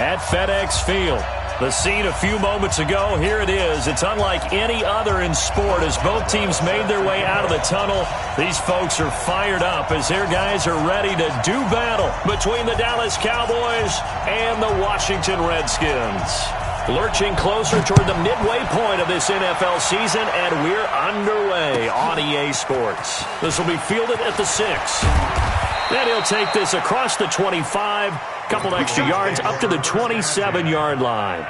At FedEx Field, the scene a few moments ago, here it is. It's unlike any other in sport as both teams made their way out of the tunnel. These folks are fired up as their guys are ready to do battle between the Dallas Cowboys and the Washington Redskins. Lurching closer toward the midway point of this NFL season, and we're underway on EA Sports. This will be fielded at the 6. Then he'll take this across the 25, couple extra yards up to the 27-yard line.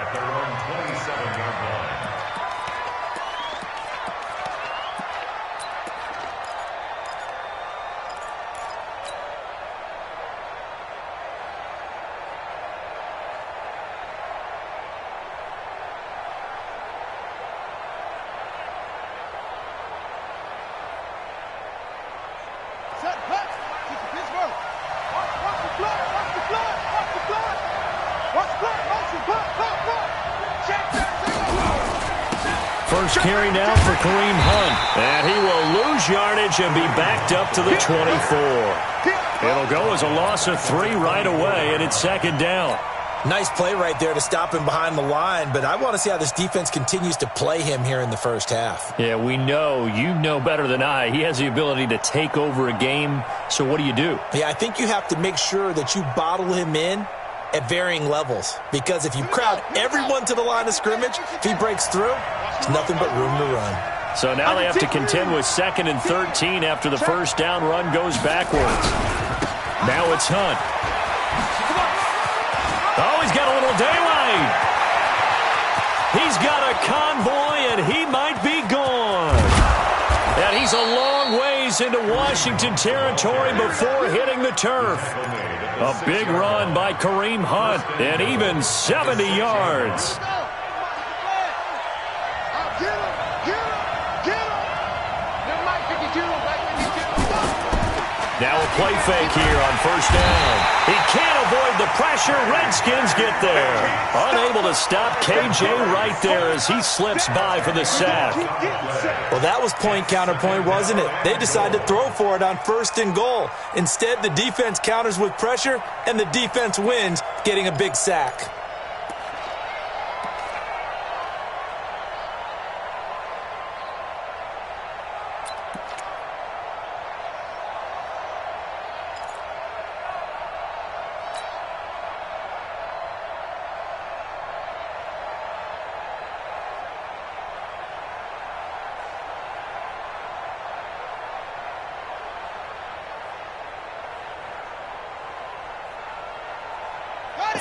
First carry now for Kareem Hunt. And he will lose yardage and be backed up to the 24. It'll go as a loss of 3 right away, and it's second down. Nice play right there to stop him behind the line, but I want to see how this defense continues to play him here in the first half. Yeah, we know. You know better than I. He has the ability to take over a game, so what do you do? Yeah, I think you have to make sure that you bottle him in at varying levels, because if you crowd everyone to the line of scrimmage, if he breaks through, there's nothing but room to run. So now they have to contend with 2nd and 13 after the first down run goes backwards. Now it's Hunt. Oh, he's got a little daylight. He's got a convoy, and he might be gone. And he's a long ways into Washington territory before hitting the turf. A big run by Kareem Hunt, and even 70 yards. Now a play fake here on first down. He can't avoid the pressure. Redskins get there. Unable to stop KJ right there as he slips by for the sack. Well, that was point counterpoint, wasn't it? They decided to throw for it on 1st and goal. Instead, the defense counters with pressure, and the defense wins, getting a big sack.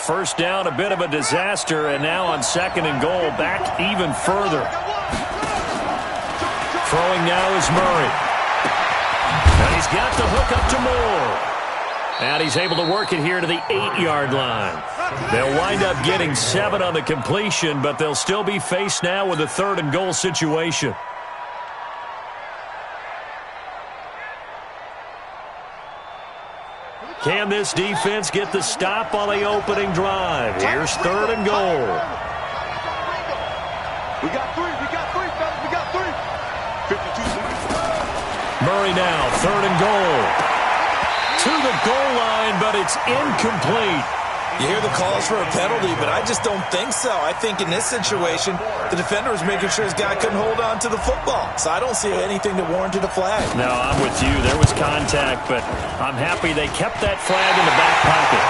First down, a bit of a disaster, and now on 2nd and goal, back even further. Throwing now is Murray. And he's got the hook up to Moore. And he's able to work it here to the 8-yard line. They'll wind up getting 7 on the completion, but they'll still be faced now with a 3rd and goal situation. Can this defense get the stop on the opening drive? Here's 3rd and goal. We got 3, fellas, we got 3. 52 seconds. Murray now, 3rd and goal. To the goal line, but it's incomplete. You hear the calls for a penalty, but I just don't think so. I think in this situation, the defender was making sure his guy couldn't hold on to the football. So I don't see anything that warranted a flag. No, I'm with you. There was contact, but I'm happy they kept that flag in the back pocket.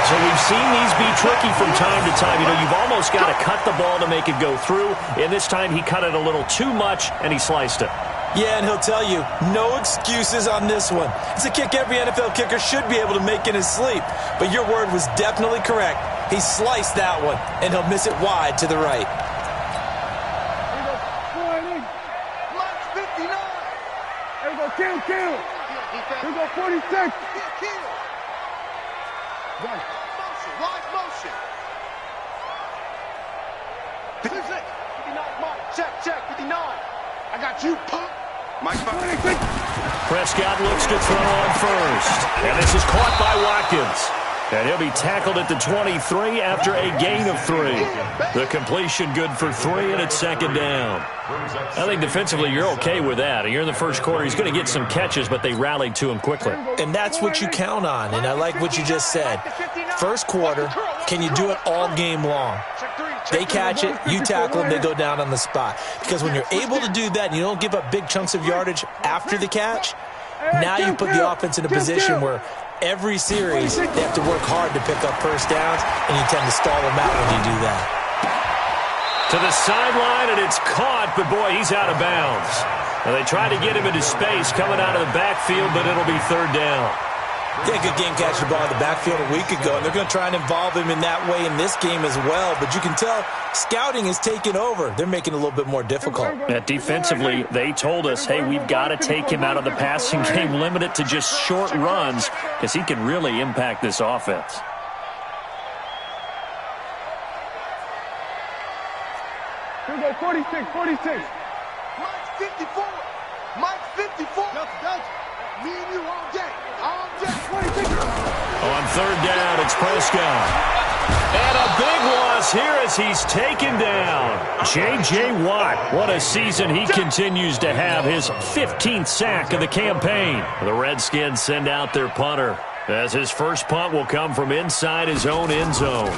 So we've seen these be tricky from time to time. You know, you've almost got to cut the ball to make it go through. And this time he cut it a little too much, and he sliced it. Yeah, and he'll tell you, no excuses on this one. It's a kick every NFL kicker should be able to make in his sleep. But your word was definitely correct. He sliced that one, and he'll miss it wide to the right. Here we go, 49. Here we go, kill. Here we go, 46. Kill. Watch motion. 56. 59, mark. Check, 59. I got you, punk. Prescott looks to throw on first. And this is caught by Watkins. And he'll be tackled at the 23 after a gain of 3. The completion good for 3, and it's 2nd down. I think defensively you're okay with that. You're in the first quarter. He's going to get some catches, but they rallied to him quickly. And that's what you count on, and I like what you just said. First quarter, Can you do it all game long? They catch it, you tackle them, they go down on the spot. Because when you're able to do that and you don't give up big chunks of yardage after the catch, now you put the offense in a position where every series they have to work hard to pick up first downs, and you tend to stall them out when you do that. To the sideline, and it's caught, but boy, he's out of bounds. Now, they tried to get him into space coming out of the backfield, but it'll be third down. Yeah, good game catching the ball in the backfield a week ago, and they're going to try and involve him in that way in this game as well. But you can tell scouting is taking over. They're making it a little bit more difficult. Defensively, they told us, hey, we've got to take him out of the passing game, limit it to just short runs, because he can really impact this offense. Here we go, 46, 46. Mike's 54. Mike's 54. Me and you all day. All day. 46. On third down, it's Prescott. And a big loss here as he's taken down. J.J. Watt, what a season he continues to have, his 15th sack of the campaign. The Redskins send out their punter, as his first punt will come from inside his own end zone.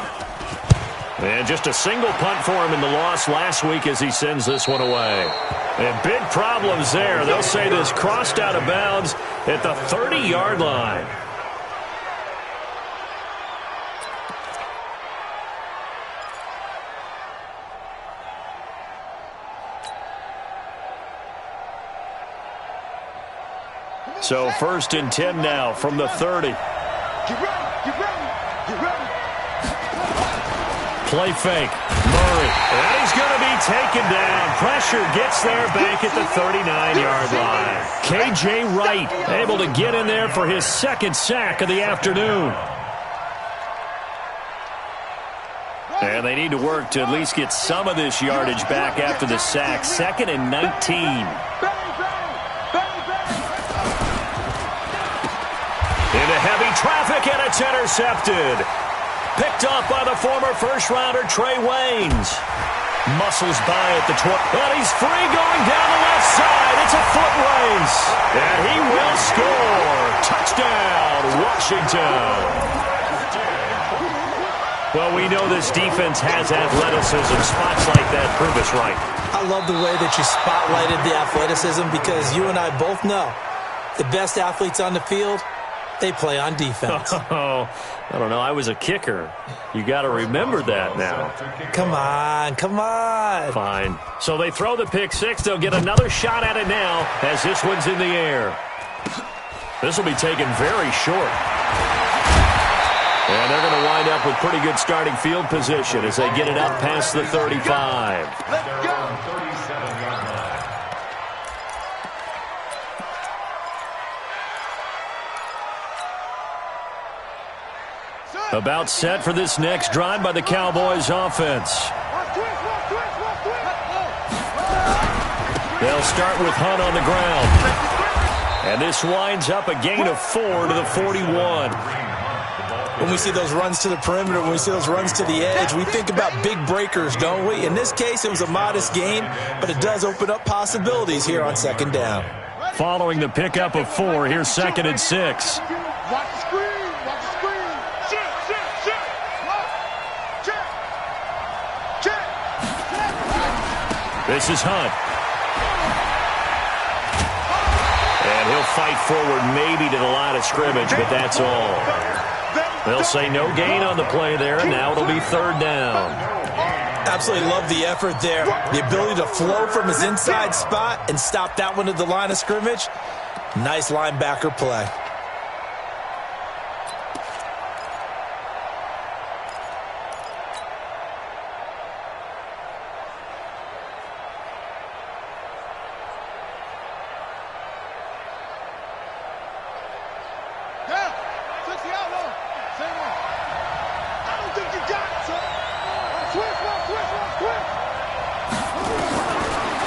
And just a single punt for him in the loss last week as he sends this one away. And big problems there. They'll say this crossed out of bounds at the 30-yard line. So 1st and 10 now from the 30. Get ready. Get ready. Get ready. Play fake. Murray. And he's going to be taken down. Pressure gets there back at the 39-yard line. K.J. Wright able to get in there for his second sack of the afternoon. And they need to work to at least get some of this yardage back after the sack. 2nd and 19. Into heavy traffic, and it's intercepted. Picked off by the former first-rounder Trey Waynes. Muscles by at the 12. But he's free going down the left side. It's a foot race. And he will score. Touchdown, Washington. Well, we know this defense has athleticism. Spots like that prove us right. I love the way that you spotlighted the athleticism, because you and I both know the best athletes on the field, they play on defense. Oh, I don't know. I was a kicker. You got to remember that now. Come on, come on. Fine. So they throw the pick six. They'll get another shot at it now as this one's in the air. This will be taken very short. And they're going to wind up with pretty good starting field position as they get it up past the 35. Let's go. About set for this next drive by the Cowboys offense. They'll start with Hunt on the ground. And this winds up a gain of 4 to the 41. When we see those runs to the perimeter, when we see those runs to the edge, we think about big breakers, don't we? In this case, it was a modest gain, but it does open up possibilities here on 2nd down. Following the pickup of 4, here's 2nd and 6. Watch the screen. Watch the screen. Check. This is Hunt. And he'll fight forward maybe to the line of scrimmage, but that's all. They'll say no gain on the play there, and now it'll be 3rd down. Absolutely love the effort there. The ability to flow from his inside spot and stop that one at the line of scrimmage. Nice linebacker play.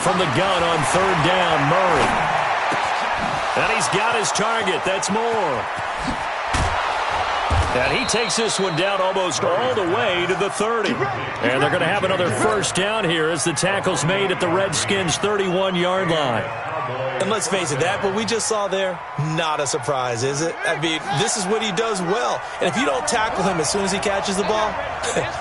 From the gun on 3rd down, Murray. And he's got his target. That's Moore. And he takes this one down almost all the way to the 30. And they're going to have another 1st down here as the tackle's made at the Redskins' 31-yard line. And let's face it, that what we just saw there, not a surprise, is it? I mean, this is what he does well. And if you don't tackle him as soon as he catches the ball,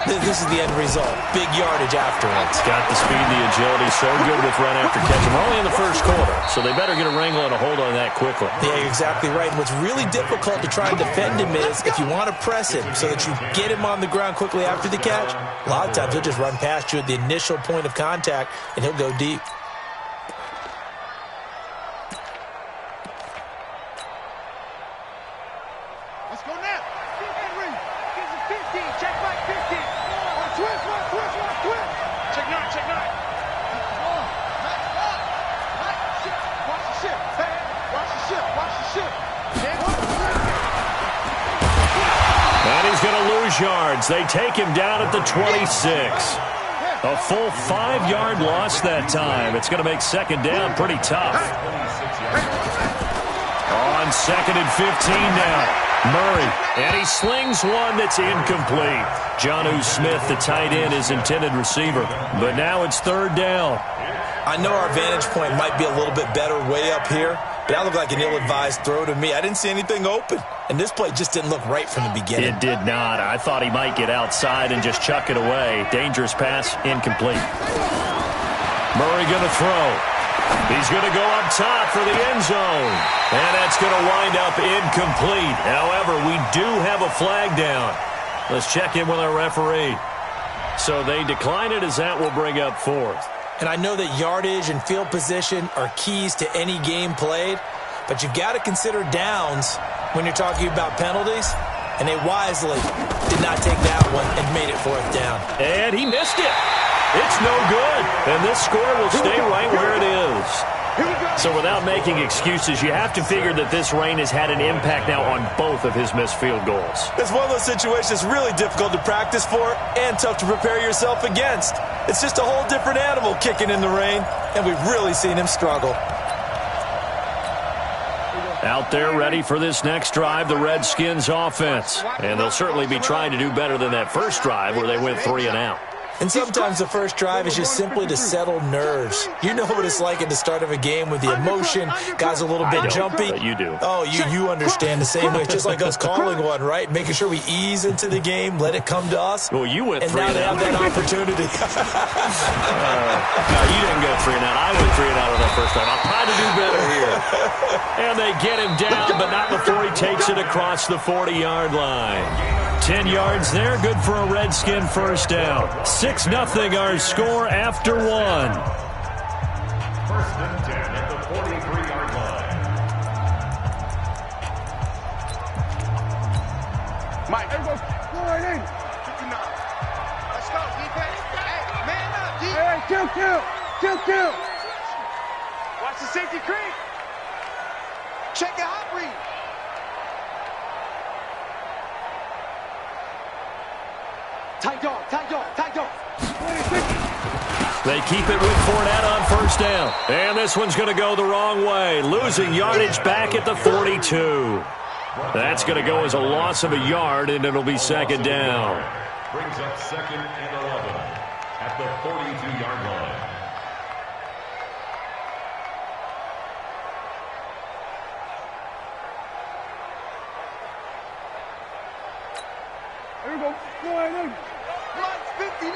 this is the end result. Big yardage afterwards. Got the speed, the agility, so good with run after catch. We're only in the first quarter, so they better get a wrangle and a hold on that quickly. Yeah, you're exactly right. And what's really difficult to try and defend him is if you want to press him so that you get him on the ground quickly after the catch, a lot of times he'll just run past you at the initial point of contact, and he'll go deep. Let's go now. Henry. Gives it 15. Check back 15. Twist. Check nine. Watch the ship. Hey, watch the ship. And he's going to lose yards. They take him down at the 26. A full 5-yard loss that time. It's going to make second down pretty tough. On second and 15 now. Murray, and he slings one that's incomplete. Jnyce07's, the tight end, is intended receiver. But now it's third down. I know our vantage point might be a little bit better way up here, but that looked like an ill-advised throw to me. I didn't see anything open, and this play just didn't look right from the beginning. It did not. I thought he might get outside and just chuck it away. Dangerous pass, incomplete. Murray going to throw. He's going to go up top for the end zone. And that's going to wind up incomplete. However, we do have a flag down. Let's check in with our referee. So they decline it, as that will bring up fourth. And I know that yardage and field position are keys to any game played, but you've got to consider downs when you're talking about penalties. And they wisely did not take that one and made it fourth down. And he missed it. It's no good. And this score will stay right where it is. So without making excuses, you have to figure that this rain has had an impact now on both of his missed field goals. It's one of those situations really difficult to practice for and tough to prepare yourself against. It's just a whole different animal kicking in the rain, and we've really seen him struggle. Out there ready for this next drive, the Redskins offense. And they'll certainly be trying to do better than that first drive where they went 3 and out. And sometimes the first drive is just simply to settle nerves. You know what it's like at the start of a game with the emotion. Guys are a little bit jumpy. But you do. Oh, you understand the same way. It's just like us calling one, right? Making sure we ease into the game, let it come to us. Well, you went 3 and out. And now they have that opportunity. No, you didn't go 3 and out. I went 3 and out on that first time. I'll try to do better here. And they get him down, but not before he takes it across the 40-yard line. 10 yards there, good for a Redskin first down. 6-0 our score after 1. First and 10 at the 43-yard line. Mike, let's go. 59. Let's go, defense. Hey, man up, defense. Hey, kill. Watch the safety creep. Check the hot read. Tight dog. They keep it with Fournette on first down. And this one's going to go the wrong way. Losing yardage back at the 42. That's going to go as a loss of a yard, and it'll be second down. Brings up second and 11 at the 42-yard line. Here we go. Go ahead. Mike's 59.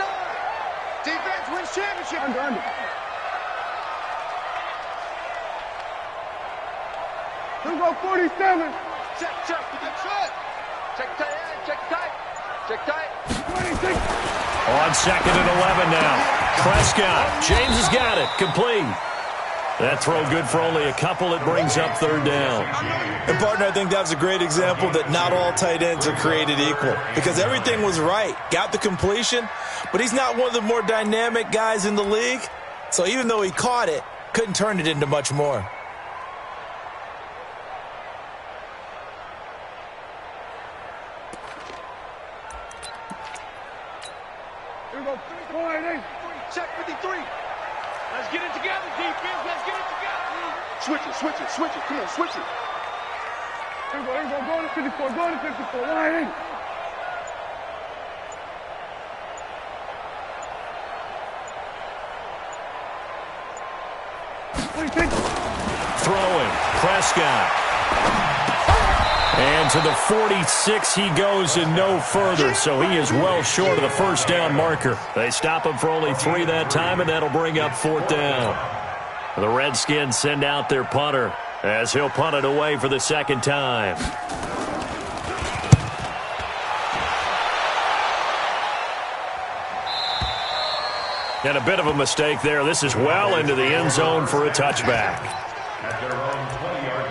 Defense wins championship. Under. Here we go. 47. Check. Check tight. 26. On second and 11 now. Prescott. James has got it. Complete. That throw good for only a couple. It brings up third down. And, partner, I think that was a great example that not all tight ends are created equal. Because everything was right. Got the completion, but he's not one of the more dynamic guys in the league. So even though he caught it, couldn't turn it into much more. Here we go. Go ahead. Check 53. Let's get it together, defense. Let's get it together. Switch it. Come on, switch it. Here we go. Go to 54. Go to 54. Go ahead. Prescott. And to the 46 he goes and no further, so he is well short of the first down marker. They stop him for only 3 that time, and that'll bring up 4th down. The Redskins send out their punter as he'll punt it away for the 2nd time. And a bit of a mistake there. This is well into the end zone for a touchback. At their own 20-yard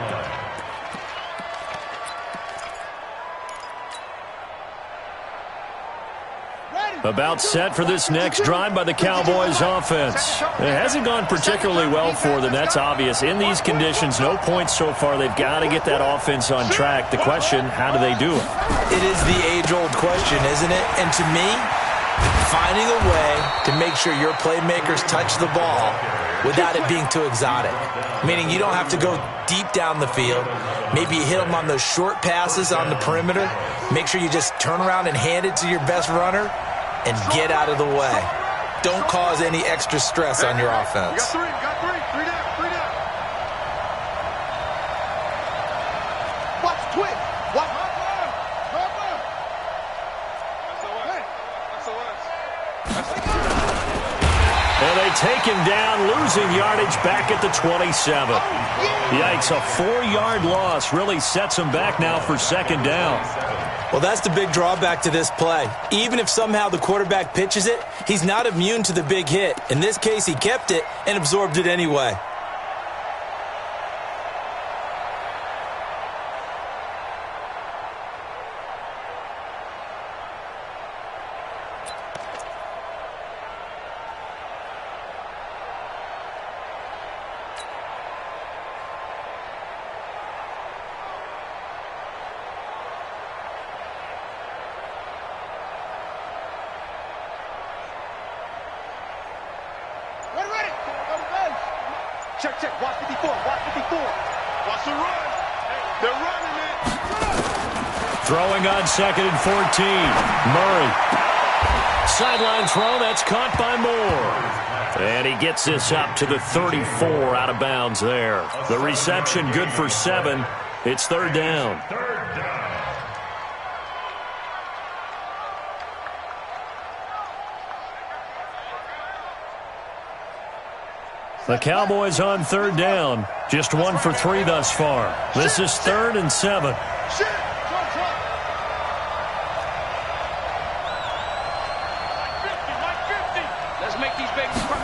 line. About set for this next drive by the Cowboys offense. It hasn't gone particularly well for them. That's obvious. In these conditions, no points so far. They've got to get that offense on track. The question, how do they do it? It is the age-old question, isn't it? And to me, finding a way to make sure your playmakers touch the ball without it being too exotic. Meaning you don't have to go deep down the field. Maybe you hit them on those short passes on the perimeter. Make sure you just turn around and hand it to your best runner and get out of the way. Don't cause any extra stress on your offense. Got three down. Watch twitch. Watch. And they take him down, losing yardage back at the 27. Yikes, a 4-yard loss really sets him back now for 2nd down. Well, that's the big drawback to this play. Even if somehow the quarterback pitches it, he's not immune to the big hit. In this case, he kept it and absorbed it anyway. Check. Watch 54. Watch the run. They're running it. Throwing on 2nd and 14. Murray. Sideline throw. That's caught by Moore. And he gets this up to the 34 out of bounds there. The reception good for 7. It's 3rd down. The Cowboys on 3rd down. Just 1 for 3 thus far. This is 3rd and 7. Let's make these babies cry.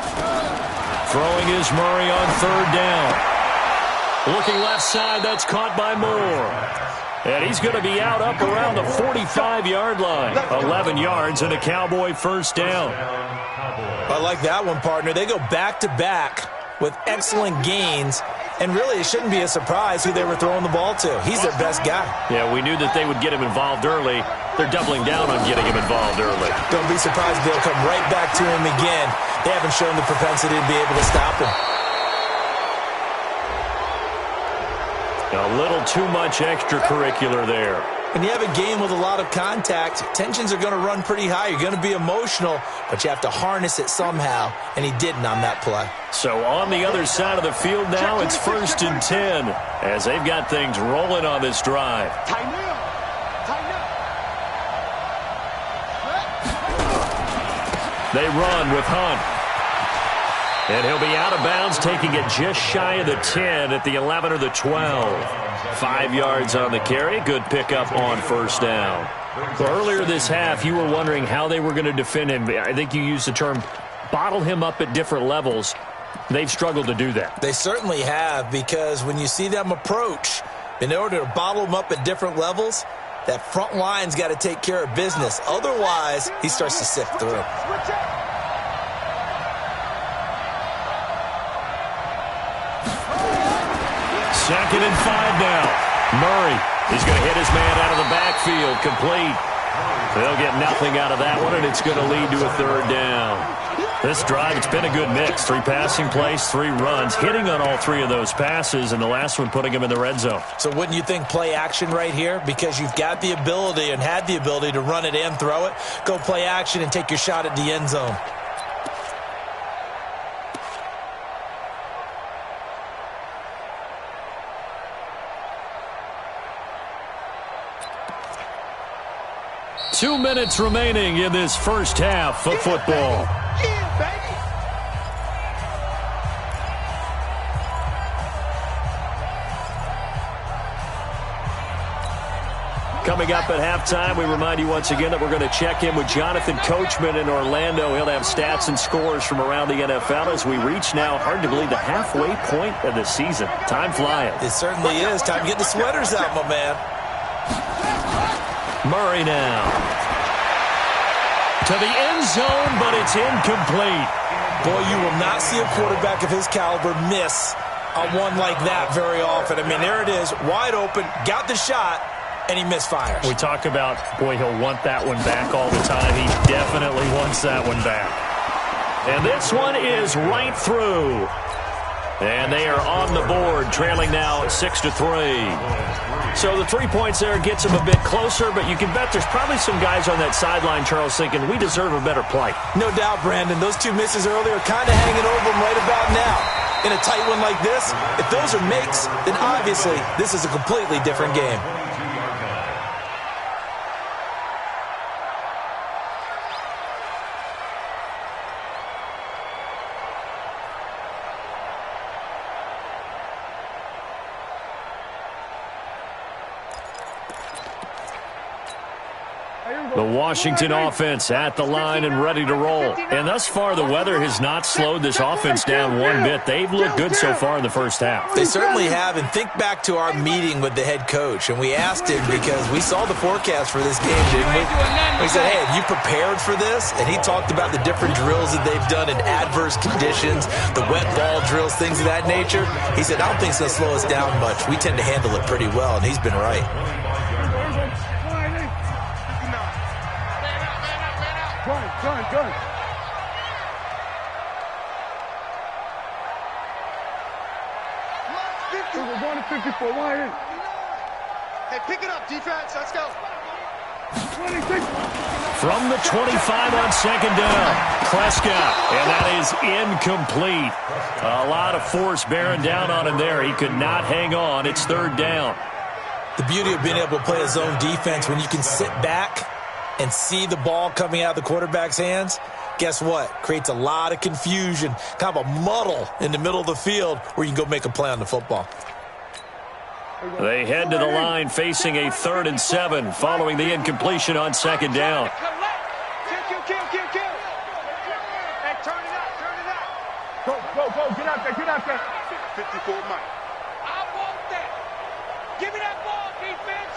Throwing is Murray on 3rd down. Looking left side, that's caught by Moore. And he's going to be out up around the 45-yard line. 11 yards and a Cowboy 1st down. I like that one, partner. They go back-to-back with excellent gains, and really it shouldn't be a surprise who they were throwing the ball to. He's their best guy. Yeah, we knew that they would get him involved early. They're doubling down on getting him involved early. Don't be surprised if they'll come right back to him again. They haven't shown the propensity to be able to stop him. A little too much extracurricular there. When you have a game with a lot of contact, tensions are going to run pretty high. You're going to be emotional, but you have to harness it somehow, and he didn't on that play. So on the other side of the field now, it's 1st and 10 as they've got things rolling on this drive. Tighten up. They run with Hunt. And he'll be out of bounds, taking it just shy of the 10 at the 11 or the 12. 5 yards on the carry. Good pickup on 1st down. Well, earlier this half, you were wondering how they were going to defend him. I think you used the term bottle him up at different levels. They've struggled to do that. They certainly have, because when you see them approach, in order to bottle them up at different levels, that front line's got to take care of business. Otherwise, he starts to sift through. Second and 5 now. Murray is going to hit his man out of the backfield. Complete. They'll get nothing out of that one, and it's going to lead to a 3rd down. This drive, it's been a good mix. 3 passing plays, 3 runs, hitting on all 3 of those passes, and the last one putting him in the red zone. So wouldn't you think play action right here? Because you've got the ability and had the ability to run it and throw it. Go play action and take your shot at the end zone. 2 minutes remaining in this first half of football. Yeah, baby. Coming up at halftime, we remind you once again that we're going to check in with Jonathan Coachman in Orlando. He'll have stats and scores from around the NFL as we reach now, hard to believe, the halfway point of the season. Time flying. It certainly is. Time to get the sweaters out, my man. Murray now. To the end zone, but it's incomplete. Boy, you will not see a quarterback of his caliber miss on one like that very often. I mean, there it is, wide open, got the shot, and he misfires. We talk about, boy, he'll want that one back all the time. He definitely wants that one back. And this one is right through. And they are on the board, trailing now 6-3. So the 3 points there gets them a bit closer, but you can bet there's probably some guys on that sideline, Charles, thinking we deserve a better play. No doubt, Brandon. Those two misses earlier are kind of hanging over him right about now. In a tight one like this, if those are makes, then obviously this is a completely different game. The Washington offense at the line and ready to roll. And thus far, the weather has not slowed this offense down one bit. They've looked good so far in the first half. They certainly have. And think back to our meeting with the head coach. And we asked him because we saw the forecast for this game, didn't we? We said, hey, have you prepared for this? And he talked about the different drills that they've done in adverse conditions, the wet ball drills, things of that nature. He said, I don't think it's going to slow us down much. We tend to handle it pretty well. And he's been right. Gun. We're going to 54. Why in? Hey, pick it up, defense. Let's go. 26. From the 25 on second down, Prescott, and that is incomplete. A lot of force bearing down on him there. He could not hang on. It's third down. The beauty of being able to play a zone defense when you can sit back and see the ball coming out of the quarterback's hands, guess what? Creates a lot of confusion, kind of a muddle in the middle of the field where you can go make a play on the football. They head to the line facing a 3rd and 7 following the incompletion on second down. Kill. Hey, turn it out. Go. Get out there. 54 Mike. I want that. Give me that ball, defense.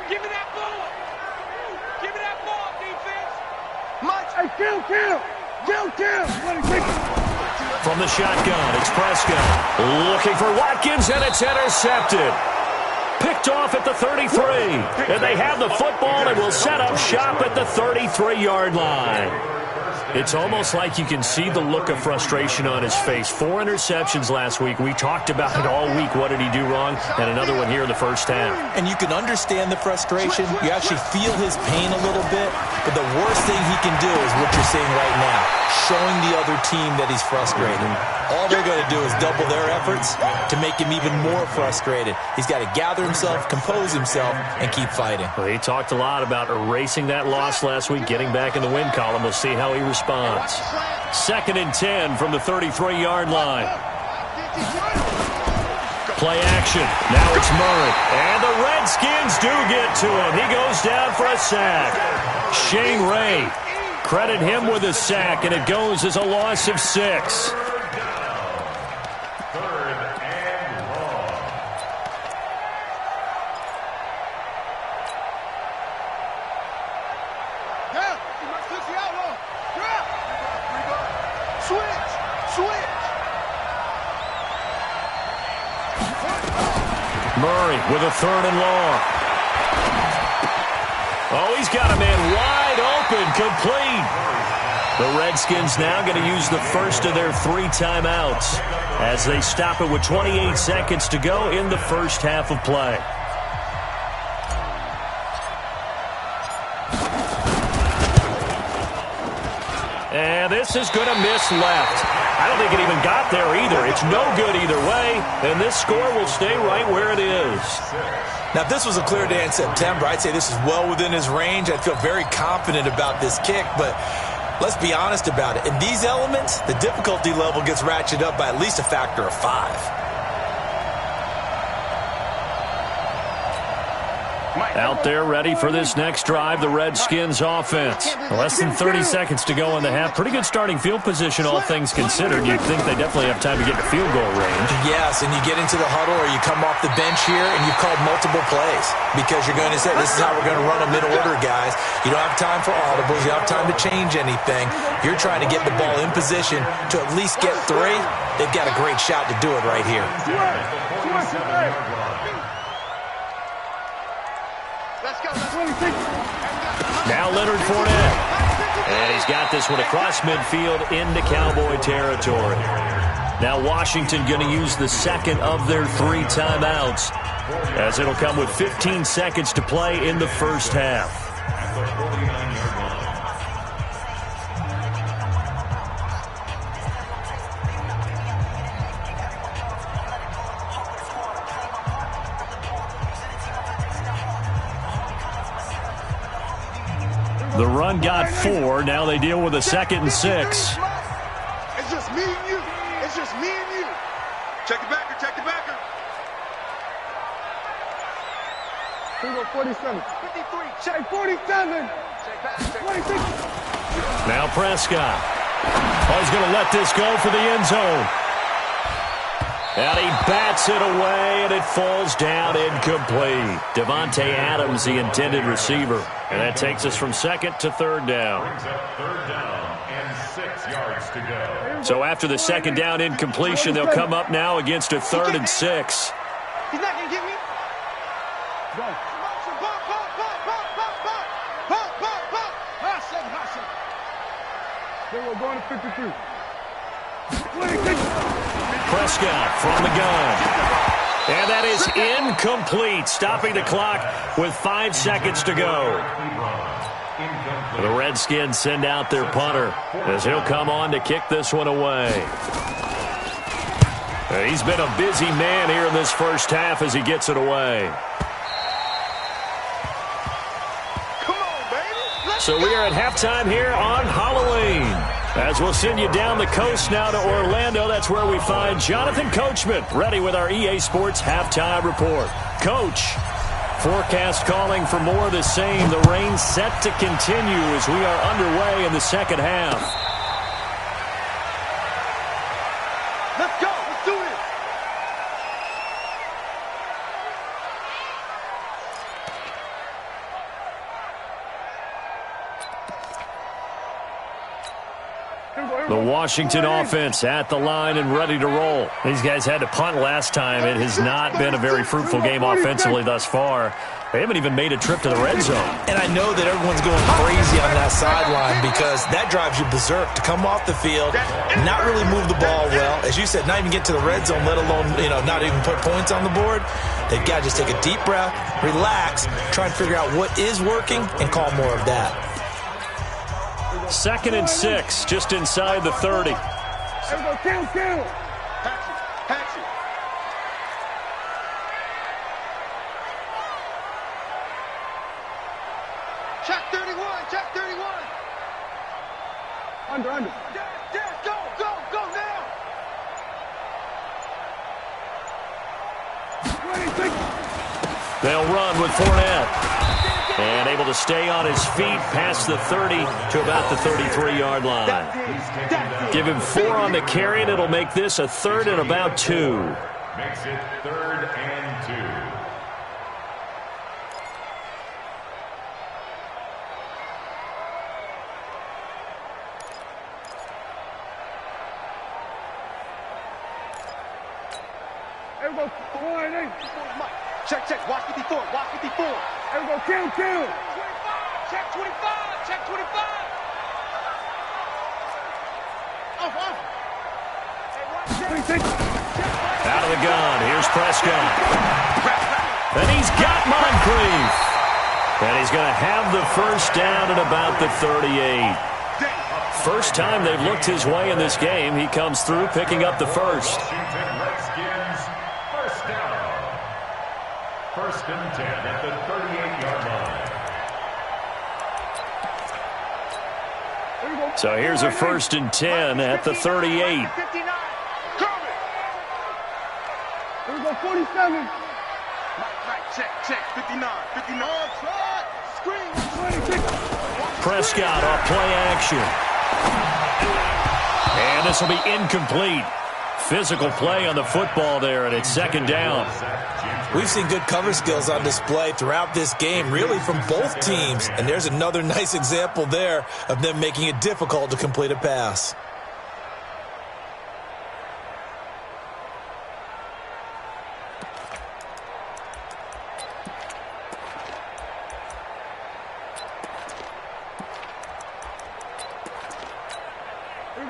Give me that ball. Give me that ball, defense. Mike. Hey, kill. 26. From the shotgun, it's Prescott. Looking for Watkins, and it's intercepted. Picked off at the 33. And they have the football and will set up shop at the 33-yard line. It's almost like you can see the look of frustration on his face. 4 interceptions last week. We talked about it all week. What did he do wrong? And another one here in the first half. And you can understand the frustration. You actually feel his pain a little bit. But the worst thing he can do is what you're seeing right now, showing the other team that he's frustrated. All they're going to do is double their efforts to make him even more frustrated. He's got to gather himself, compose himself, and keep fighting. Well, he talked a lot about erasing that loss last week, getting back in the win column. We'll see how he responds. 2nd and 10 from the 33-yard line. Play action. Now it's Murray. And the Redskins do get to him. He goes down for a sack. Shane Ray, credit him with a sack, and it goes as a loss of 6. Murray with a 3rd and long. Oh, he's got a man wide open, complete. The Redskins now going to use the first of their 3 timeouts as they stop it with 28 seconds to go in the first half of play. And this is going to miss left. I don't think it even got there either. It's no good either way, and this score will stay right where it is. Now, if this was a clear day in September, I'd say this is well within his range. I'd feel very confident about this kick, but let's be honest about it. In these elements, the difficulty level gets ratcheted up by at least a factor of 5. Out there ready for this next drive, the Redskins offense. Less than 30 seconds to go in the half. Pretty good starting field position, all things considered. You'd think they definitely have time to get to field goal range. Yes, and you get into the huddle or you come off the bench here and you've called multiple plays because you're going to say, this is how we're going to run them in order, guys. You don't have time for audibles. You don't have time to change anything. You're trying to get the ball in position to at least get 3. They've got a great shot to do it right here. Now Leonard Fournette. And he's got this one across midfield into Cowboy territory. Now Washington going to use the second of their 3 timeouts, as it'll come with 15 seconds to play in the first half. The run got 4. Now they deal with a 2nd and 6. It's just me and you. It's just me and you. Check the backer. Check the backer. Here we go, 47. 53. Check 47. Check back. 26. Now Prescott. Oh, he's going to let this go for the end zone. And he bats it away, and it falls down incomplete. Devontae Adams, the intended receiver. And that takes us from 2nd to 3rd down. Brings up 3rd down and 6 yards to go. So after the 2nd down incompletion, they'll come up now against a 3rd and 6. He's not going to get me. Go. Then we're going to 53. 26. Prescott from the gun. And that is incomplete, stopping the clock with 5 seconds to go. The Redskins send out their punter as he'll come on to kick this one away. He's been a busy man here in this first half as he gets it away. Come on, baby. So we are at halftime here on Halloween. As we'll send you down the coast now to Orlando, that's where we find Jonathan Coachman, ready with our EA Sports Halftime Report. Coach, forecast calling for more of the same. The rain set to continue as we are underway in the second half. Let's go. Let's do this. The Washington offense at the line and ready to roll. These guys had to punt last time. It has not been a very fruitful game offensively thus far. They haven't even made a trip to the red zone. And I know that everyone's going crazy on that sideline because that drives you berserk to come off the field, not really move the ball well. As you said, not even get to the red zone, let alone, not even put points on the board. They've got to just take a deep breath, relax, try and figure out what is working, and call more of that. 2nd and 6, just inside the 30. Here we go, kill. Patch it. Check 31. Check 31. Under. Dad, go now. 26. They'll run with Fournette. And able to stay on his feet past the 30 to about the 33-yard line. Give him 4 on the carry, and it'll make this a 3rd and about 2. Makes it 3rd and 2. Here we go, 48. Check. Watch 54. Here we go, kill. 25. Check 25. Off. 26. Out of the gun, here's Prescott. And he's got Moncrief. And he's going to have the first down at about the 38. First time they've looked his way in this game. He comes through picking up the first. Washington Redskins, first and 10 at the 38-yard line. So here's a 1st and 10 at the 38. Here we go, 47. Check, 59, 59. Screen. 26. Prescott off play action. And this will be incomplete. Physical play on the football there, and it's 2nd down. We've seen good cover skills on display throughout this game, really from both teams. And there's another nice example there of them making it difficult to complete a pass.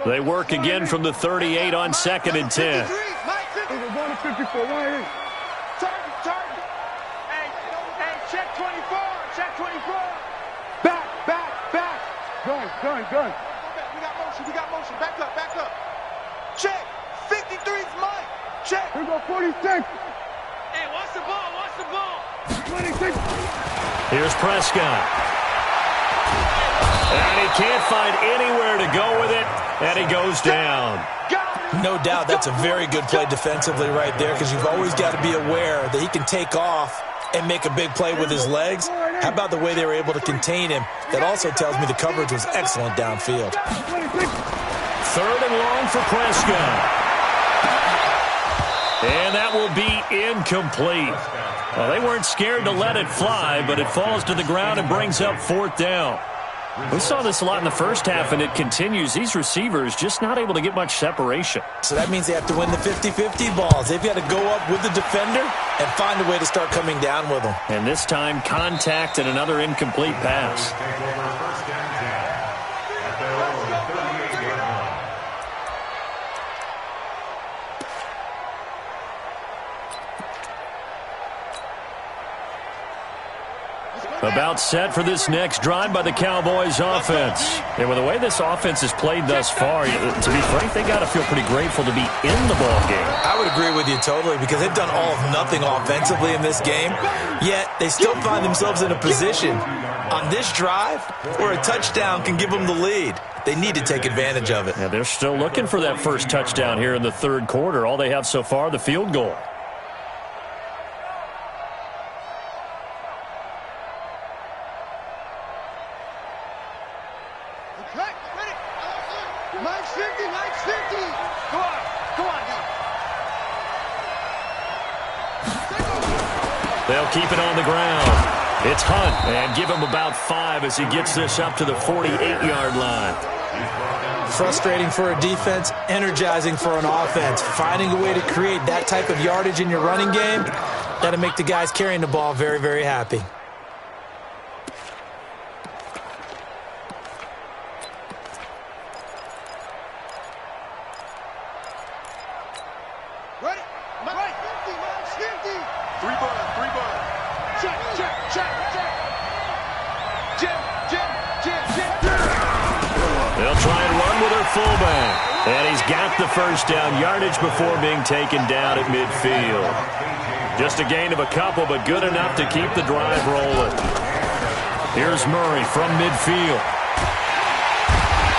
They work again from the 38 on 2nd and 10. We're going to 54. 1-8. Target. Hey, check 24. Check 24. Back. Gun. We got motion. Back up. Check. 53's Mike. Check. Here we go, 46. Hey, watch the ball. 26. Here's Prescott. And he can't find anywhere to go with it, and he goes down. No doubt that's a very good play defensively right there, because you've always got to be aware that he can take off and make a big play with his legs. How about the way they were able to contain him? That also tells me the coverage was excellent downfield. 3rd and long for Prescott. And that will be incomplete. Well, they weren't scared to let it fly, but it falls to the ground and brings up 4th down. We saw this a lot in the first half, and it continues. These receivers just not able to get much separation. So that means they have to win the 50-50 balls. They've got to go up with the defender and find a way to start coming down with them. And this time, contact and another incomplete pass. About set for this next drive by the Cowboys offense. And with the way this offense has played thus far, to be frank, they got to feel pretty grateful to be in the ball game. I would agree with you totally, because they've done all of nothing offensively in this game, yet they still find themselves in a position on this drive where a touchdown can give them the lead. They need to take advantage of it. Yeah, they're still looking for that first touchdown here in the 3rd quarter. All they have so far, the field goal. Mike's 50. Go on now. They'll keep it on the ground. It's Hunt, and give him about 5 as he gets this up to the 48-yard line. Frustrating for a defense, energizing for an offense. Finding a way to create that type of yardage in your running game, that'll make the guys carrying the ball very, very happy. Ready? Mike 50. 3 bud. Check. Jim. They'll try and run with their fullback. And he's got the first down yardage before being taken down at midfield. Just a gain of a couple, but good enough to keep the drive rolling. Here's Murray from midfield.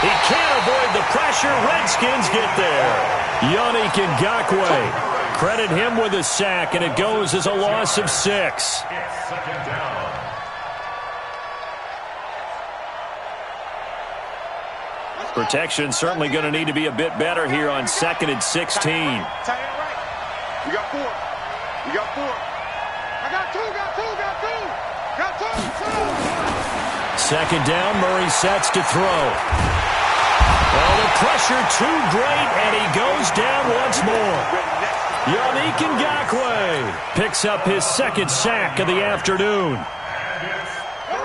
He can't avoid the pressure. Redskins get there. Yannick Ngakoue. Credit him with a sack, and it goes as a loss of 6. Protection certainly going to need to be a bit better here on 2nd and 16. Tight end right. We got 4. I got two. 2nd down, Murray sets to throw. Oh, the pressure too great, and he goes down once more. Yannick Ngakoue picks up his 2nd sack of the afternoon.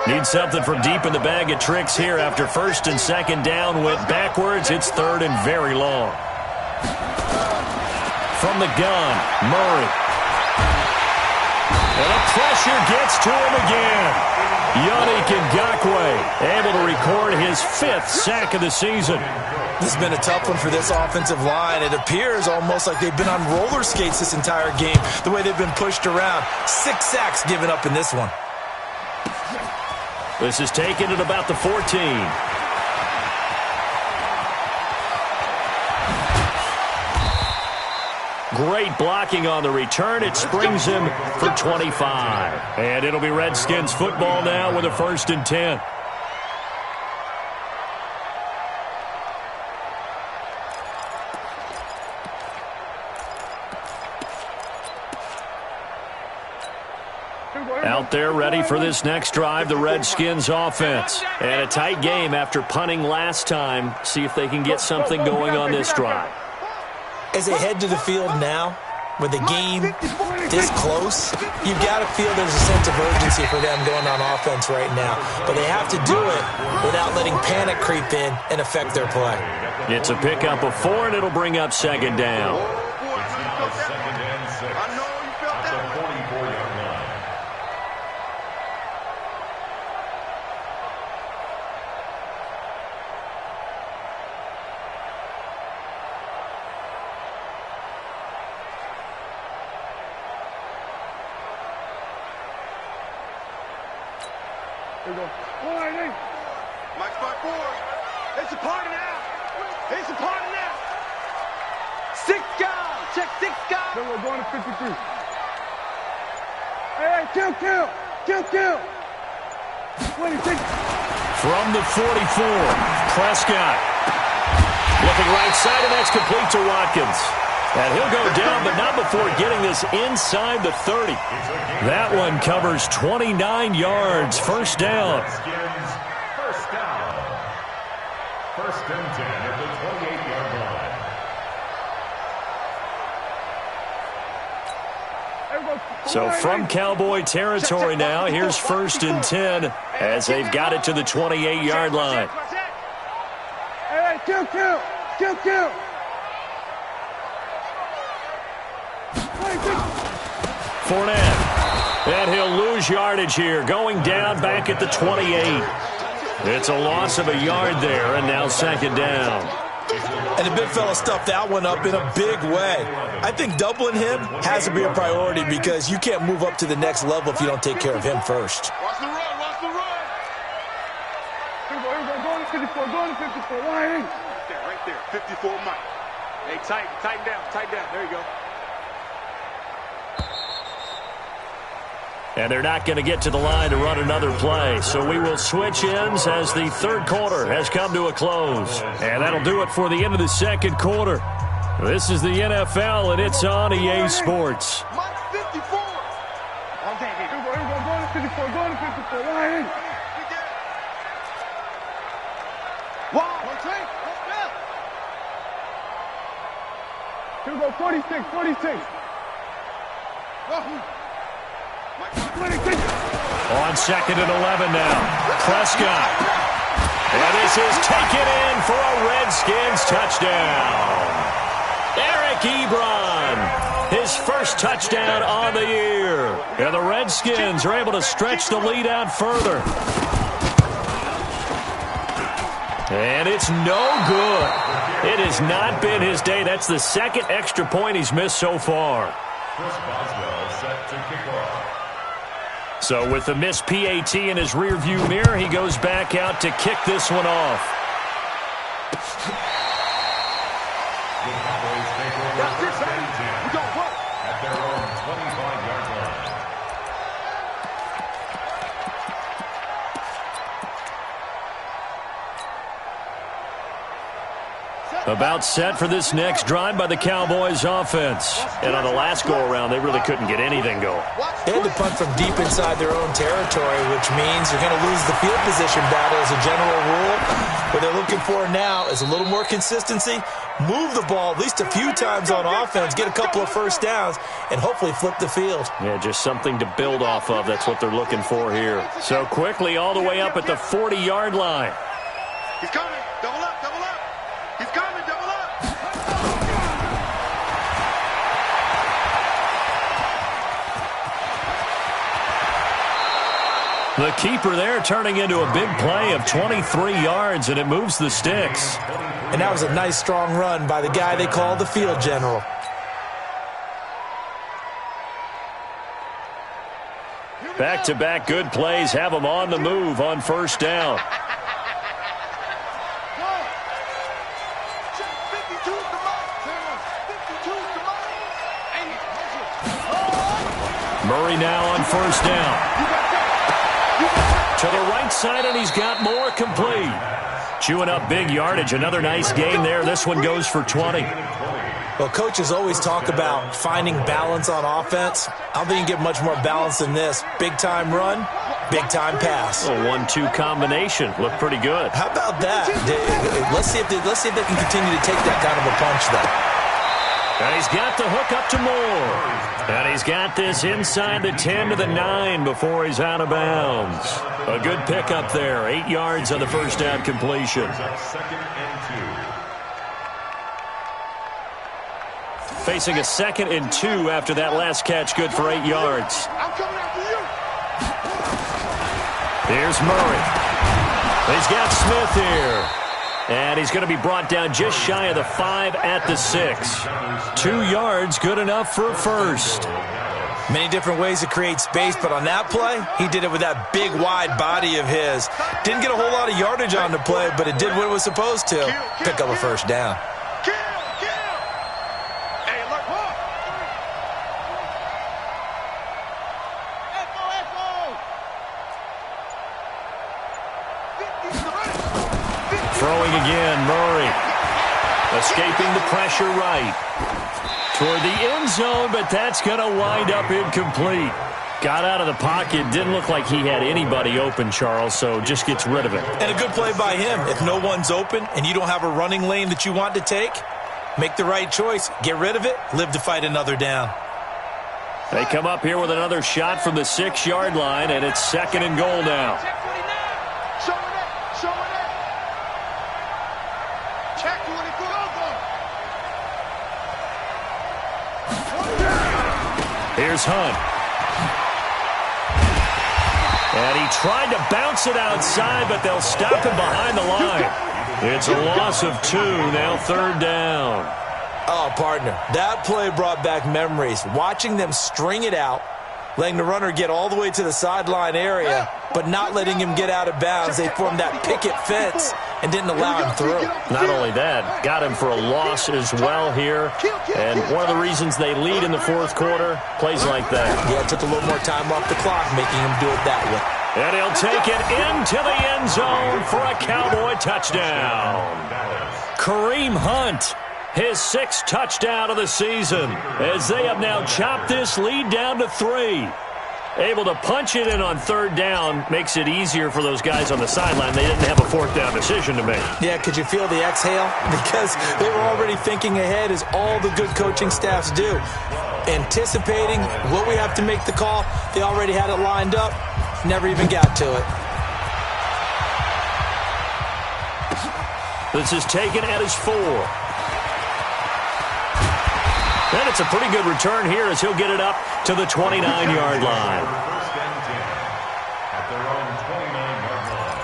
Need something from deep in the bag of tricks here after 1st and 2nd down went backwards. It's 3rd and very long. From the gun, Murray. And the pressure gets to him again. Yannick Ngakoue able to record his 5th sack of the season. This has been a tough one for this offensive line. It appears almost like they've been on roller skates this entire game, the way they've been pushed around. 6 sacks given up in this one. This is taken at about the 14. Great blocking on the return. It springs him for 25. And it'll be Redskins football now with a 1st and 10. Out there ready for this next drive, the Redskins offense. And a tight game after punting last time. See if they can get something going on this drive. As they head to the field now, with the game this close, you've got to feel there's a sense of urgency for them going on offense right now. But they have to do it without letting panic creep in and affect their play. It's a pickup of 4, and it'll bring up 2nd down. It's now 2nd and 6 at the 44-yard line. Here we go. Warning. Mike spot 4. It's a party now. It's a party now. 6 guys. Check 6 guys. Then we're going to 53. Hey, kill. 26. From the 44, Prescott. Looking right side, and that's complete to Watkins. And he'll go down, but not before getting this inside the 30. That one covers 29 yards. 1st down. First down. 1st and 10 at the 28-yard line. So from Cowboy territory now, here's 1st and 10 as they've got it to the 28-yard line. Hey, kill. Fournette. And he'll lose yardage here, going down back at the 28. It's a loss of a yard there, and now 2nd down. And the big fella stuffed that one up in a big way. I think doubling him has to be a priority because you can't move up to the next level if you don't take care of him first. Watch the run. Here we go. Going to 54. Warning. Right there. 54 Mike. Hey, tighten down. There you go. And they're not going to get to the line to run another play. So we will switch ends as the 3rd quarter has come to a close. And that'll do it for the end of the 2nd quarter. This is the NFL, and it's on EA Sports. Mike 54. Okay, Here we go. Going to 54. Warning. Wow. Here we go. 46. 26. On 2nd and 11 now. Prescott. And this is taken in for a Redskins touchdown. Eric Ebron, his 1st touchdown on the year. And the Redskins are able to stretch the lead out further. And it's no good. It has not been his day. That's the 2nd extra point he's missed so far. Chris Boswell set to kick off. So with the missed PAT in his rearview mirror, he goes back out to kick this one off. The Cowboys take over 1st and 10 at their own 25-yard line. About set for this next drive by the Cowboys offense. And on the last go-around, they really couldn't get anything going. They had to punt from deep inside their own territory, which means you're going to lose the field position battle as a general rule. What they're looking for now is a little more consistency, move the ball at least a few times on offense, get a couple of 1st downs, and hopefully flip the field. Yeah, just something to build off of. That's what they're looking for here. So quickly all the way up at the 40-yard line. He's coming. Double up. He's coming. Double up. The keeper there turning into a big play of 23 yards, and it moves the sticks. And that was a nice, strong run by the guy they call the field general. Back-to-back good plays have them on the move on first down. Murray now on first down. To the right side, and he's got more complete. Chewing up big yardage. Another nice gain there. This one goes for 20. Well, coaches always talk about finding balance on offense. I don't think you get much more balance than this. Big-time run, big-time pass. A 1-2 combination. Looked pretty good. How about that? Let's see if they can continue to take that kind of a punch, though. And he's got the hook up to Moore. And he's got this inside the 10 to the 9 before he's out of bounds. A good pickup there. 8 yards on the first down completion. Facing a 2nd and 2 after that last catch. Good for 8 yards. Here's Murray. He's got Smith here. And he's going to be brought down just shy of the 5 at the 6. 2 yards, good enough for a first. Many different ways to create space, but on that play, he did it with that big, wide body of his. Didn't get a whole lot of yardage on the play, but it did what it was supposed to. Pick up a first down. Throwing again, Murray. Escaping the pressure right. Toward the end zone, but that's going to wind up incomplete. Got out of the pocket. Didn't look like he had anybody open, Charles, so just gets rid of it. And a good play by him. If no one's open and you don't have a running lane that you want to take, make the right choice. Get rid of it. Live to fight another down. They come up here with another shot from the 6-yard line, and it's 2nd and goal now. Here's Hunt. And he tried to bounce it outside, but they'll stop him behind the line. It's a loss of 2, now 3rd down. Oh, partner, that play brought back memories. Watching them string it out, letting the runner get all the way to the sideline area, but not letting him get out of bounds. They formed that picket fence and didn't allow him through. Not only that, got him for a loss as well here. And one of the reasons they lead in the 4th quarter, plays like that. Yeah, it took a little more time off the clock, making him do it that way. And he'll take it into the end zone for a Cowboy touchdown. Kareem Hunt, his 6th touchdown of the season, as they have now chopped this lead down to 3. Able to punch it in on 3rd down makes it easier for those guys on the sideline. They didn't have a 4th down decision to make. Yeah, could you feel the exhale? Because they were already thinking ahead, as all the good coaching staffs do. Anticipating what we have to make the call. They already had it lined up. Never even got to it. This is taken at his 4. And it's a pretty good return here as he'll get it up to the 29-yard line. First and 10 at their own 29-yard line.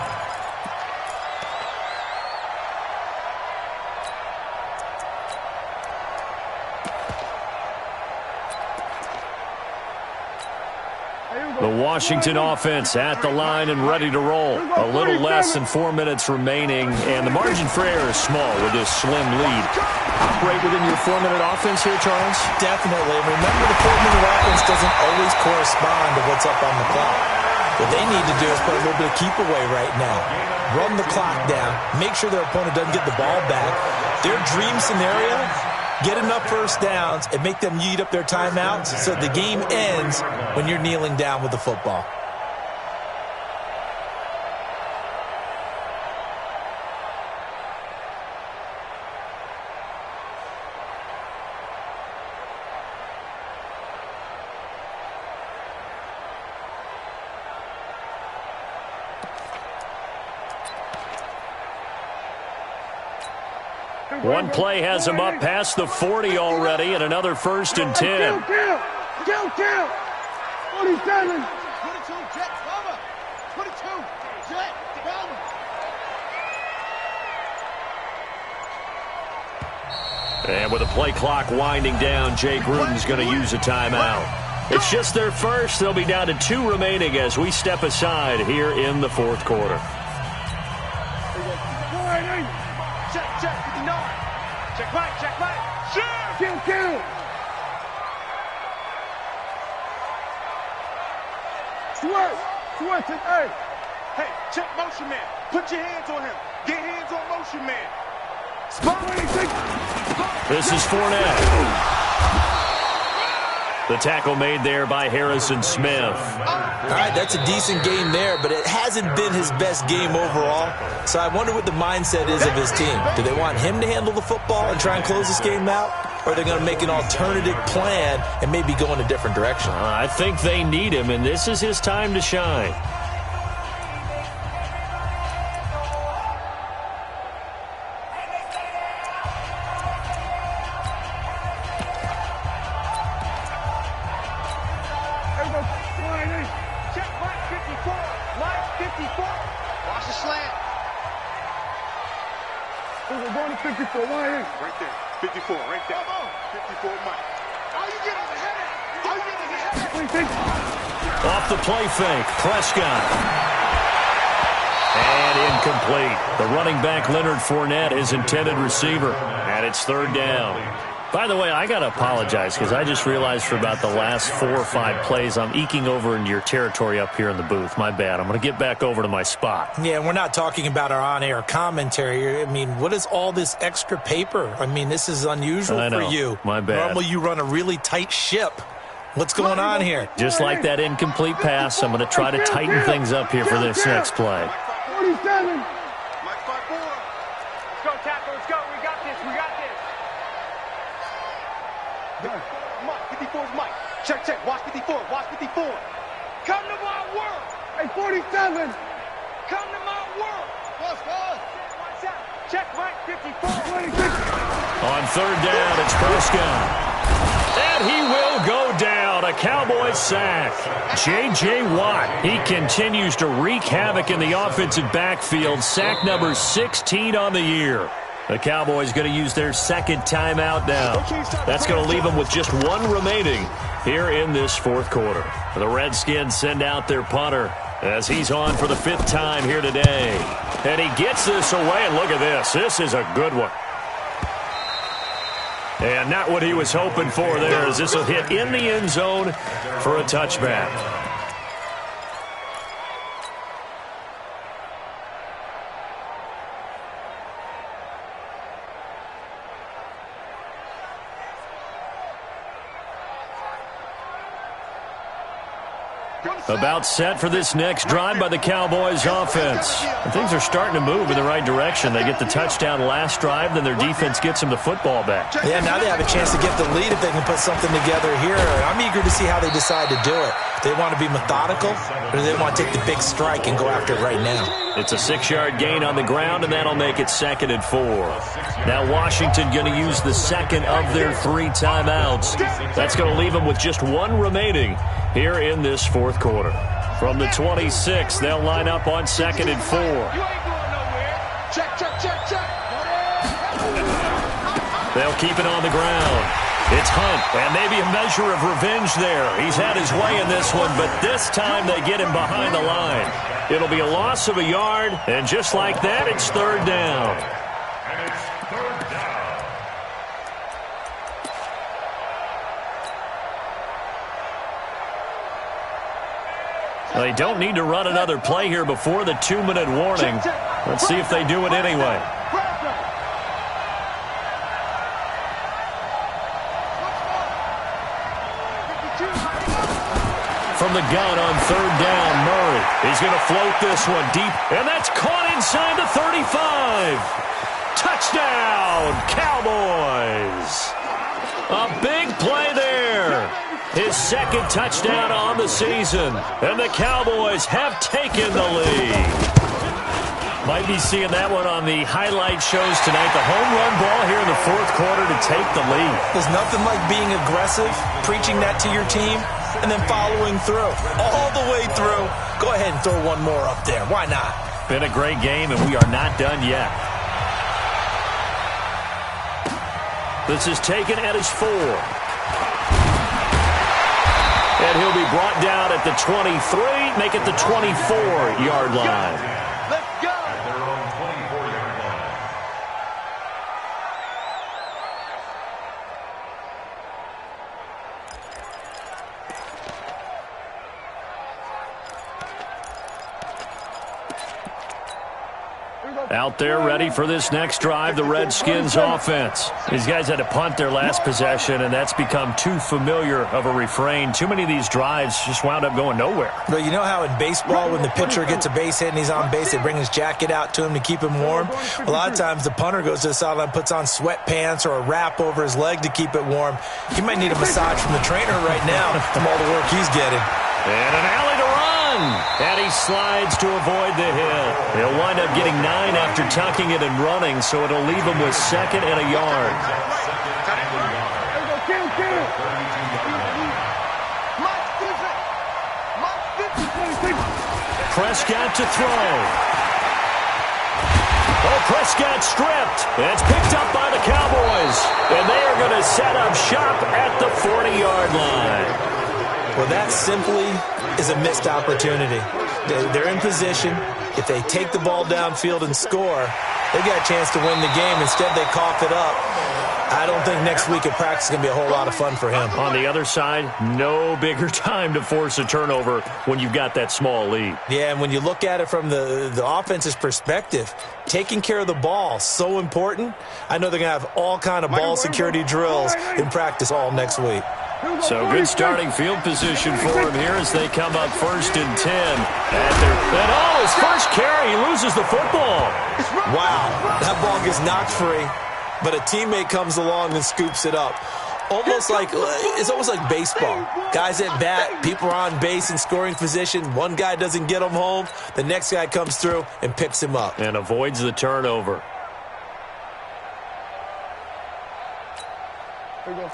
The Washington offense at the line and ready to roll. A little less than 4 minutes remaining, and the margin for error is small with this slim lead. Operate within your 4-minute offense here, Charles? Definitely. Remember, the 4-minute offense doesn't always correspond to what's up on the clock. What they need to do is put a little bit of keep away right now. Run the clock down. Make sure their opponent doesn't get the ball back. Their dream scenario, get enough first downs and make them eat up their timeouts so the game ends when you're kneeling down with the football. One play has him up past the 40 already, and another 1st and 10. Kill. 47. And with the play clock winding down, Jay Gruden's going to use a timeout. It's just their first. They'll be down to 2 remaining as we step aside here in the fourth quarter. Check, 59. Check right. Shoot! Kill. Switch it, hey. Hey, check motion man. Put your hands on him. Get hands on motion man. Spot. This is Fournette. The tackle made there by Harrison Smith. All right, that's a decent game there, but it hasn't been his best game overall. So I wonder what the mindset is of his team. Do they want him to handle the football and try and close this game out? Or are they going to make an alternative plan and maybe go in a different direction? I think they need him, and this is his time to shine. Check right 54. Line 54. Watch the slant. We're going to 54. Right there. 54, right there. 54, Mike. How you getting ahead? Off the play fake, Prescott. And incomplete. The running back, Leonard Fournette, his intended receiver. And it's third down. By the way, I got to apologize because I just realized for about the last 4 or 5 plays, I'm eking over into your territory up here in the booth. My bad. I'm going to get back over to my spot. Yeah, we're not talking about our on-air commentary. I mean, what is all this extra paper? I mean, this is unusual for you. My bad. Normally you run a really tight ship. What's going on here? Just like that incomplete pass, I'm going to try to tighten things up here for this next play. 47. Mike 5-4. Let's go, tackle. Let's go. We got this. Mike, 54 is Mike. Check. Watch 54. Come to my work. Hey, 47. Come to my work. Watch out. Check right 54. 26. On third down, it's Prescott. And he will go down. A Cowboys sack. J.J. Watt, he continues to wreak havoc in the offensive backfield. Sack number 16 on the year. The Cowboys going to use their second timeout now. That's going to leave them with just 1 remaining here in this fourth quarter. The Redskins send out their punter as he's on for the 5th time here today. And he gets this away, and look at this. This is a good one. And not what he was hoping for there, as this will hit in the end zone for a touchback. About set for this next drive by the Cowboys offense. And things are starting to move in the right direction. They get the touchdown last drive, then their defense gets them the football back. Yeah, now they have a chance to get the lead if they can put something together here. I'm eager to see how they decide to do it. Do they want to be methodical, or do they want to take the big strike and go after it right now? It's a 6-yard gain on the ground, and that'll make it 2nd and 4. Now Washington going to use the second of their 3 timeouts. That's going to leave them with just 1 remaining here in this fourth quarter. From the 26, they'll line up on 2nd and 4. You ain't going nowhere. Check. They'll keep it on the ground. It's Hunt, and maybe a measure of revenge there. He's had his way in this one, but this time they get him behind the line. It'll be a loss of a yard, and just like that, it's 3rd down. And it's 3rd down. They don't need to run another play here before the 2-minute warning. Let's see if they do it anyway. From the gun on 3rd down, Murray. He's going to float this one deep, and that's caught inside the 35. Touchdown, Cowboys. A big play there. His 2nd touchdown on the season, and the Cowboys have taken the lead. Might be seeing that one on the highlight shows tonight. The home run ball here in the fourth quarter to take the lead. There's nothing like being aggressive, preaching that to your team, and then following through. All the way through. Go ahead and throw one more up there. Why not? Been a great game, and we are not done yet. This is taken at his 4. And he'll be brought down at the 23, make it the 24-yard line. Let's go. At their own 24-yard line. Out there ready for this next drive, the Redskins offense. These guys had to punt their last possession, and that's become too familiar of a refrain. Too many of these drives just wound up going nowhere. But you know how in baseball, when the pitcher gets a base hit and he's on base, they bring his jacket out to him to keep him warm? A lot of times the punter goes to the sideline, puts on sweatpants or a wrap over his leg to keep it warm. He might need a massage from the trainer right now from all the work he's getting. And an alley to run. And he slides to avoid the hit. He'll wind up getting 9 after tucking it and running, so it'll leave him with 2nd and a yard. Prescott to throw. Oh, Prescott stripped. It's picked up by the Cowboys. And they are going to set up shop at the 40-yard line. Well, that simply is a missed opportunity. They're in position. If they take the ball downfield and score, they've got a chance to win the game. Instead, they cough it up. I don't think next week at practice is going to be a whole lot of fun for him. On the other side, no bigger time to force a turnover when you've got that small lead. Yeah, and when you look at it from the offense's perspective, taking care of the ball, so important. I know they're going to have all kind of ball security drills in practice all next week. So good starting field position for him here as they come up 1st and 10. And his first carry, he loses the football. Wow, that ball gets knocked free, but a teammate comes along and scoops it up. It's almost like baseball. Guys at bat, people are on base in scoring position. One guy doesn't get him home. The next guy comes through and picks him up. And avoids the turnover. There we go.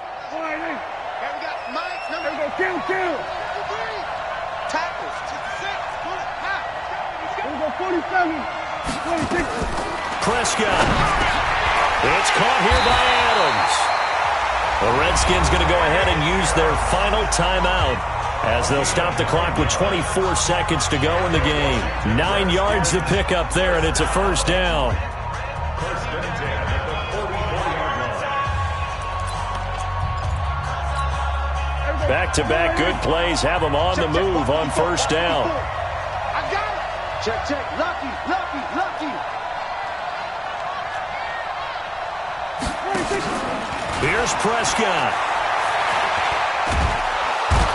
There we go. Kill. Tackles to the 6. There we go. 47. 26. Prescott. It's caught here by Adams. The Redskins going to go ahead and use their final timeout as they'll stop the clock with 24 seconds to go in the game. 9 yards to pick up there, and it's a first down. Back-to-back good plays have them on the move on first down. I got it. Check. Lucky. Here's Prescott.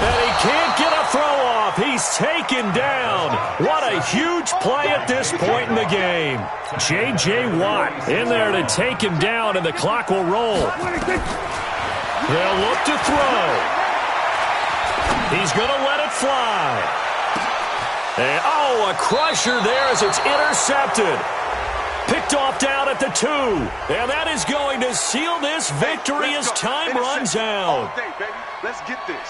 And he can't get a throw off. He's taken down. What a huge play at this point in the game. J.J. Watt in there to take him down, and the clock will roll. They'll look to throw. He's going to let it fly. And, a crusher there as it's intercepted. Picked off down at the 2. And that is going to seal this victory as time runs out. All day, baby. Let's get this.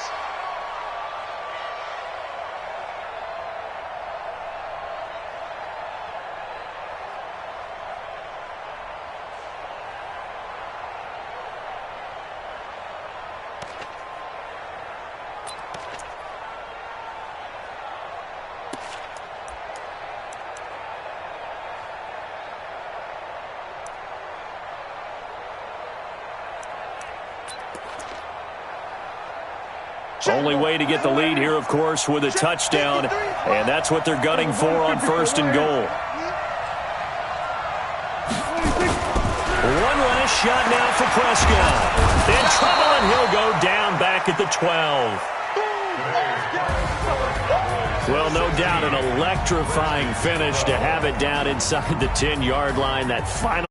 Only way to get the lead here, of course, with a touchdown, and that's what they're gunning for on 1st and goal. One last shot now for Prescott. In trouble, and he'll go down back at the 12. Well, no doubt an electrifying finish to have it down inside the 10-yard line. That final